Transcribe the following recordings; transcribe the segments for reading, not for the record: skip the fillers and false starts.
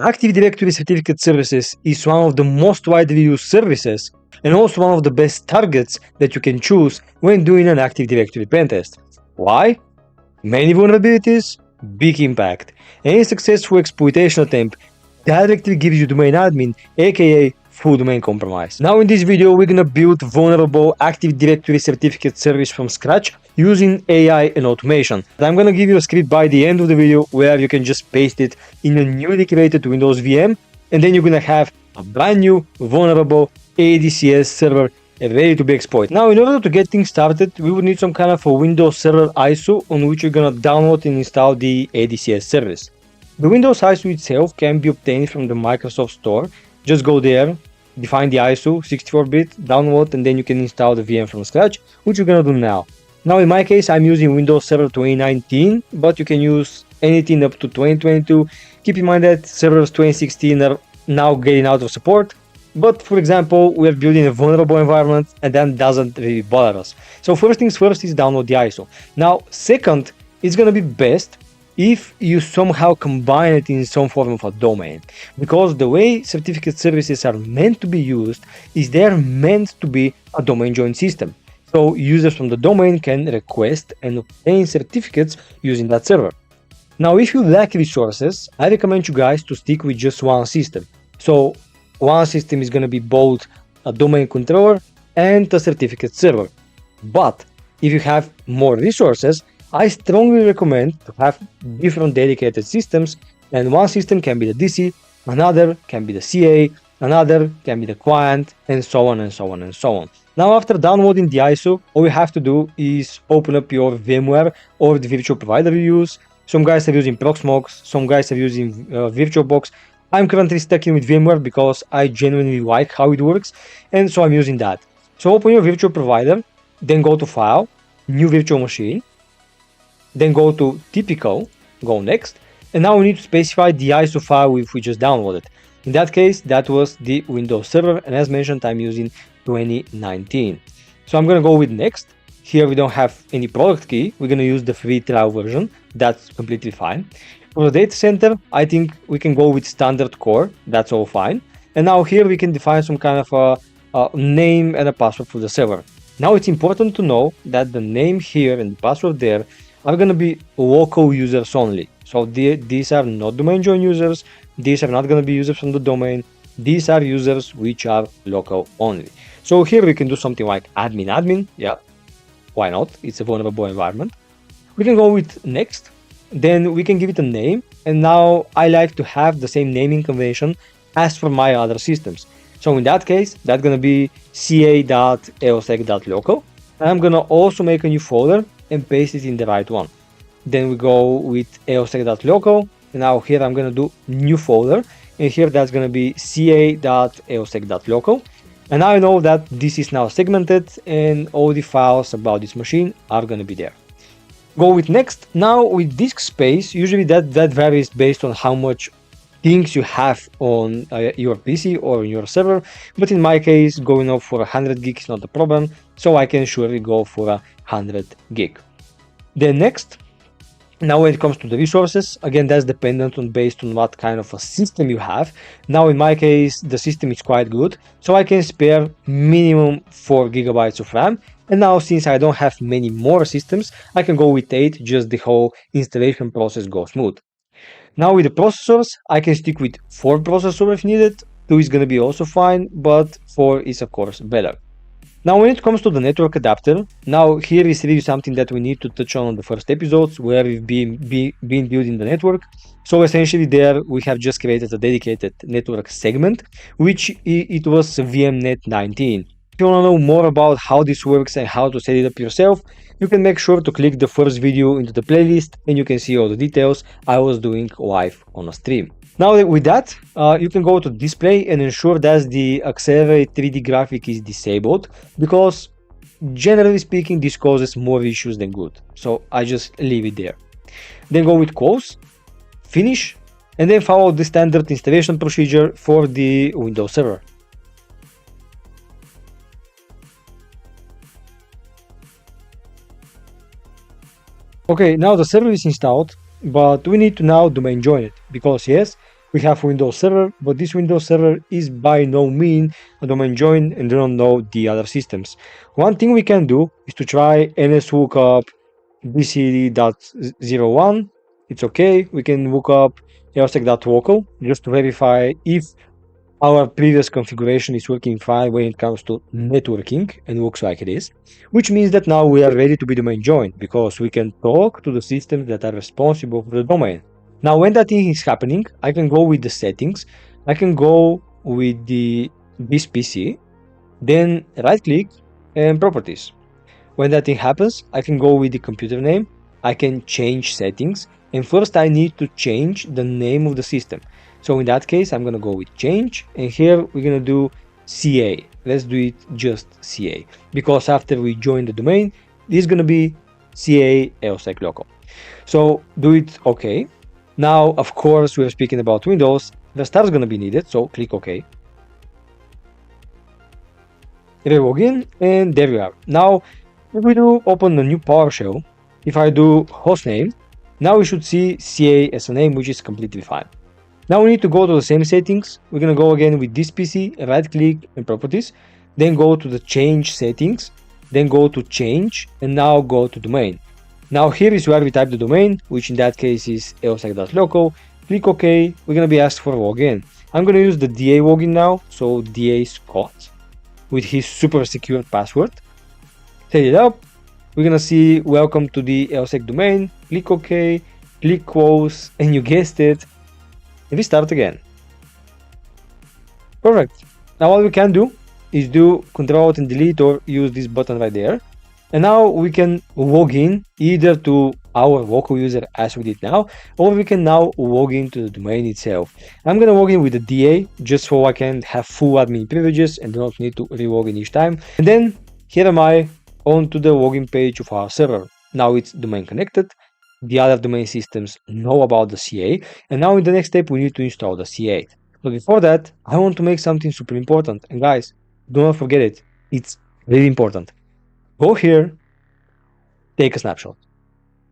Active Directory Certificate Services is one of the most widely used services and also one of the best targets that you can choose when doing an Active Directory pentest. Why? Many vulnerabilities, big impact. Any successful exploitation attempt directly gives you domain admin, aka full domain compromise. Now in this video we're gonna build vulnerable Active Directory Certificate service from scratch using AI and automation. I'm gonna give you a script by the end of the video where you can just paste it in a newly created Windows VM, and then you're gonna have a brand new vulnerable ADCS server ready to be exploited. Now in order to get things started, we would need some kind of a Windows Server ISO on which you're gonna download and install the ADCS service. The Windows ISO itself can be obtained from the Microsoft Store. Just go there, define the ISO 64-bit, download, and then you can install the VM from scratch, which we're gonna do now. Now in my case I'm using Windows Server 2019, but you can use anything up to 2022. Keep in mind that servers 2016 are now getting out of support, but for example we are building a vulnerable environment and that doesn't really bother us. So first things first is download the ISO. Now second, it's gonna be best if you somehow combine it in some form of a domain, because the way certificate services are meant to be used is they're meant to be a domain joined system. So users from the domain can request and obtain certificates using that server. Now if you lack resources, I recommend you guys to stick with just one system. So one system is going to be both a domain controller and a certificate server. But if you have more resources, I strongly recommend to have different dedicated systems, and one system can be the DC, another can be the CA, another can be the client, and so on and so on and so on. Now after downloading the ISO, all you have to do is open up your VMware or the virtual provider you use. Some guys are using Proxmox, some guys are using VirtualBox. I'm currently stuck in with VMware because I genuinely like how it works, and so I'm using that. So open your virtual provider, then go to File, New Virtual Machine, then go to Typical, go Next, and now we need to specify the ISO file which we just downloaded. In that case, that was the Windows Server, and as mentioned, I'm using 2019. So I'm gonna go with Next. Here we don't have any product key, we're gonna use the free trial version, that's completely fine. For the data center, I think we can go with standard core, that's all fine. And now here we can define some kind of a name and a password for the server. Now it's important to know that the name here and the password there are going to be local users only. So these are not domain join users, these are not going to be users from the domain, these are users which are local only. So here we can do something like admin, yeah, why not, it's a vulnerable environment. We can go with next, then we can give it a name, and now I like to have the same naming convention as for my other systems. So in that case, that's going to be ca.lsecqt.local, and I'm going to also make a new folder and paste it in the right one. Then we go with lsecqt.local, and now here I'm going to do new folder, and here that's going to be ca.lsecqt.local, and now I know that this is now segmented and all the files about this machine are going to be there. Go with next. Now with disk space, usually that varies based on how much things you have on your PC or your server, but in my case going up for 100 gig is not a problem, so I can surely go for 100 gig. Then next, now when it comes to the resources, again that's dependent on based on what kind of a system you have. Now in my case the system is quite good, so I can spare minimum 4 gigabytes of RAM, and now since I don't have many more systems, I can go with 8, just the whole installation process goes smooth. Now with the processors, I can stick with 4 processors if needed, 2 is going to be also fine, but 4 is of course better. Now when it comes to the network adapter, now here is really something that we need to touch on the first episodes where we've been building the network. So essentially there we have just created a dedicated network segment, which it was VMnet 19. If you want to know more about how this works and how to set it up yourself, you can make sure to click the first video into the playlist and you can see all the details I was doing live on a stream. Now with that, you can go to display and ensure that the accelerate 3D graphic is disabled, because generally speaking this causes more issues than good. So I just leave it there. Then go with close, finish, and then follow the standard installation procedure for the Windows Server. Okay, now the server is installed, but we need to now domain join it, because yes, we have Windows Server, but this Windows Server is by no means a domain join and do not know the other systems. One thing we can do is to try nslookup bcd.01. It's okay. We can look up lsecqt.local just to verify if our previous configuration is working fine when it comes to networking, and looks like it is, which means that now we are ready to be domain joined because we can talk to the systems that are responsible for the domain. Now, when that thing is happening, I can go with the settings, I can go with this PC, then right click and properties. When that thing happens, I can go with the computer name, I can change settings, and first I need to change the name of the system. So in that case, I'm gonna go with change, and here we're gonna do CA. Let's do it just CA, because after we join the domain, this is gonna be CA Lsecqt local. So do it OK. Now, of course, we're speaking about Windows. The star is gonna be needed, so click OK. Re-log in, and there we are. Now, if we do open a new PowerShell, if I do hostname, now we should see CA as a name, which is completely fine. Now we need to go to the same settings. We're gonna go again with this PC, right click and properties, then go to the change settings, then go to change, and now go to domain. Now here is where we type the domain, which in that case is lsecqt.local. Click OK. We're gonna be asked for login. I'm gonna use the DA login now, so DA Scott with his super secure password. Set it up. We're gonna see welcome to the Lsecqt domain. Click OK, click close, and you guessed it, restart again. Perfect. Now all we can do is do Ctrl and delete or use this button right there. And now we can log in either to our local user as we did now, or we can now log into the domain itself. I'm gonna log in with the DA just so I can have full admin privileges and do not need to re-log in each time. And then here am I onto the login page of our server. Now it's domain connected. The other domain systems know about the CA, and now in the next step we need to install the CA. But before that, I want to make something super important, and guys, do not forget it. It's really important. Go here, take a snapshot,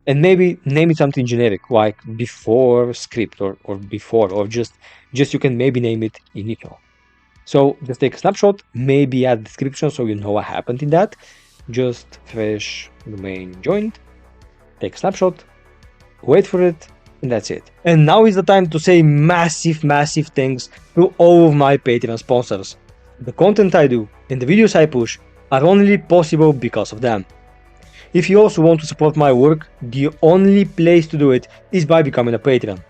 and maybe name it something generic like before script or before, or just you can maybe name it initial. So just take a snapshot, maybe add description so you know what happened in that. Just fresh domain joined, take a snapshot, wait for it, and that's it. And now is the time to say massive thanks to all of my Patreon sponsors. The content I do and the videos I push are only possible because of them. If you also want to support my work, the only place to do it is by becoming a Patreon.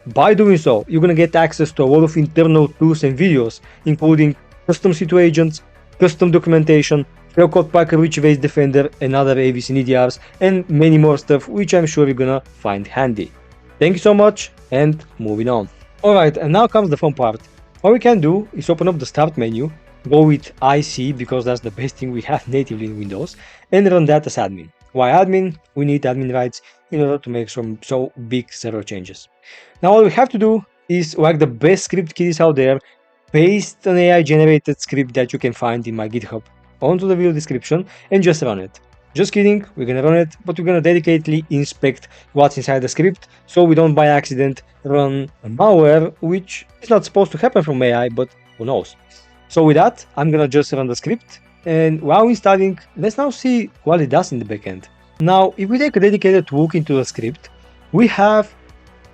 By doing so, you're gonna get access to a lot of internal tools and videos, including custom C2 agents, custom documentation, Code Packer Reach-Based Defender and other AVs and EDRs, and many more stuff which I'm sure you're gonna find handy. Thank you so much, and moving on. Alright, and now comes the fun part. What we can do is open up the start menu, go with IC because that's the best thing we have natively in Windows, and run that as admin. Why admin? We need admin rights in order to make some so big server changes. Now all we have to do is, like the best script kiddies out there, paste an AI generated script that you can find in my GitHub onto the video description and just run it. Just kidding, we're gonna run it, but we're gonna dedicatedly inspect what's inside the script so we don't by accident run a malware, which is not supposed to happen from AI, but who knows. So with that, I'm gonna just run the script, and while installing, let's now see what it does in the backend. Now, if we take a dedicated look into the script, we have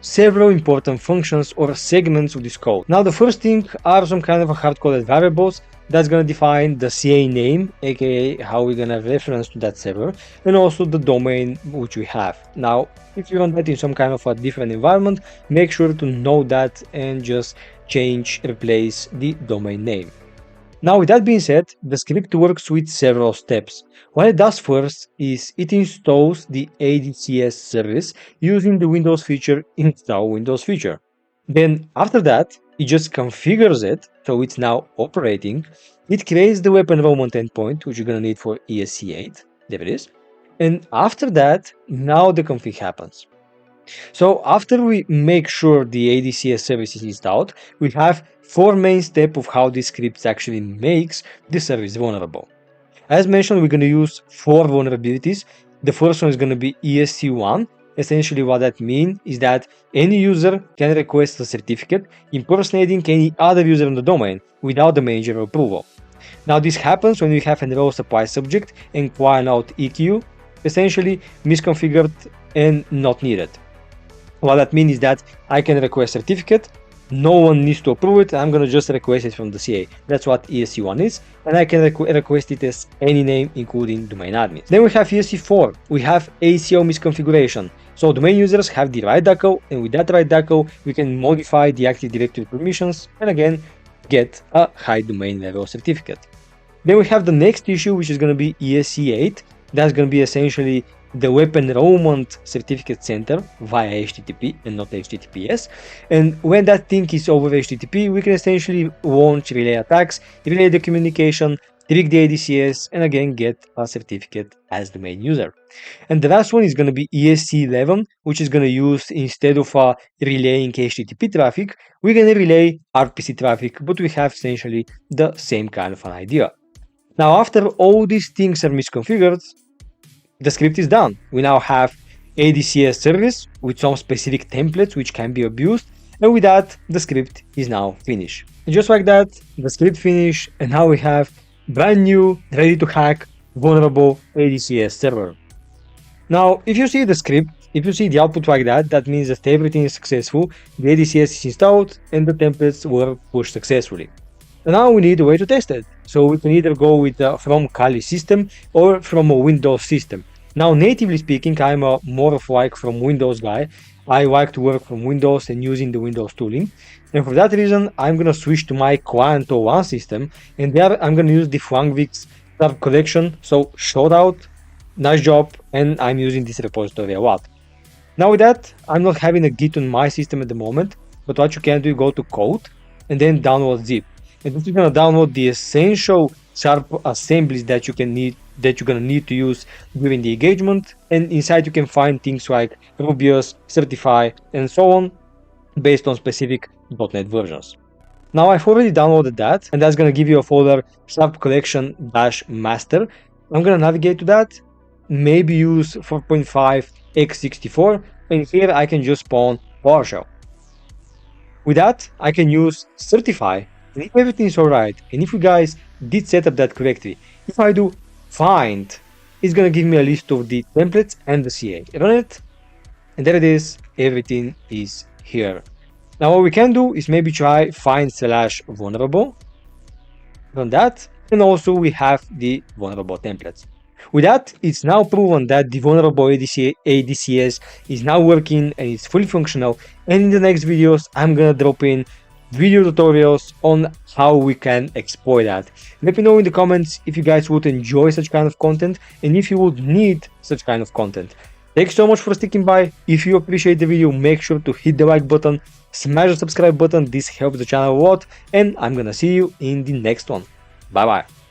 several important functions or segments of this code. Now, the first thing are some kind of hard-coded variables that's gonna define the CA name, aka how we're gonna reference to that server, and also the domain which we have. Now, if you run that in some kind of a different environment, make sure to know that and just replace the domain name. Now, with that being said, the script works with several steps. What it does first is it installs the ADCS service using the Windows feature install Windows feature. Then after that, it just configures it so it's now operating. It creates the web enrollment endpoint, which you're gonna need for ESC8. There it is. And after that, now the config happens. So after we make sure the ADCS service is installed, we have 4 main steps of how this script actually makes the service vulnerable. As mentioned, we're going to use 4 vulnerabilities. The first one is going to be ESC1, essentially what that means is that any user can request a certificate impersonating any other user in the domain without the manager approval. Now this happens when we have enroll supply subject and quire node EQ, essentially misconfigured and not needed. What that means is that I can request certificate, no one needs to approve it, I'm gonna just request it from the CA. That's what ESC1 is, and I can request it as any name including domain admin. Then we have ESC4, we have ACO misconfiguration. So domain users have the right DACO, and with that right DACO we can modify the Active Directory permissions and again get a high domain level certificate. Then we have the next issue, which is going to be ESC8. That's going to be essentially the web enrollment certificate center via HTTP and not HTTPS. And when that thing is over HTTP, we can essentially launch relay attacks, relay the communication, trick the ADCS, and again get a certificate as the main user. And the last one is going to be ESC11, which is going to use, instead of relaying HTTP traffic, we're going to relay RPC traffic, but we have essentially the same kind of an idea. Now, after all these things are misconfigured, the script is done. We now have ADCS service with some specific templates which can be abused, and with that, the script is now finished. And just like that, the script finished, and now we have brand new, ready to hack, vulnerable ADCS server. Now, if you see the script, if you see the output like that, that means that everything is successful, the ADCS is installed, and the templates were pushed successfully. And now we need a way to test it. So we can either go with from Kali system or from a Windows system. Now, natively speaking, I'm more of like from Windows guy. I like to work from Windows and using the Windows tooling. And for that reason, I'm going to switch to my client O1 system. And there I'm going to use the Flangvix sub collection. So shout out, nice job. And I'm using this repository a lot. Now with that, I'm not having a Git on my system at the moment. But what you can do, you go to code and then download zip. And this is going to download the essential sharp assemblies that you're gonna need to use during the engagement. And inside you can find things like Rubius, Certify, and so on, based on specific .NET versions. Now I've already downloaded that, and that's gonna give you a folder sharp collection -master. I'm gonna navigate to that, maybe use 4.5 x64, and here I can just spawn PowerShell. With that, I can use Certify. And if everything is alright, and if you guys did set up that correctly, if I do find, it's gonna give me a list of the templates and the CA. Run it, and there it is, everything is here. Now what we can do is maybe try find/vulnerable, run that, and also we have the vulnerable templates. With that, it's now proven that the vulnerable ADCS is now working and it's fully functional, and in the next videos I'm gonna drop in video tutorials on how we can exploit that. Let me know in the comments if you guys would enjoy such kind of content and if you would need such kind of content. Thanks so much for sticking by. If you appreciate the video, make sure to hit the like button, smash the subscribe button, this helps the channel a lot, and I'm gonna see you in the next one. Bye bye.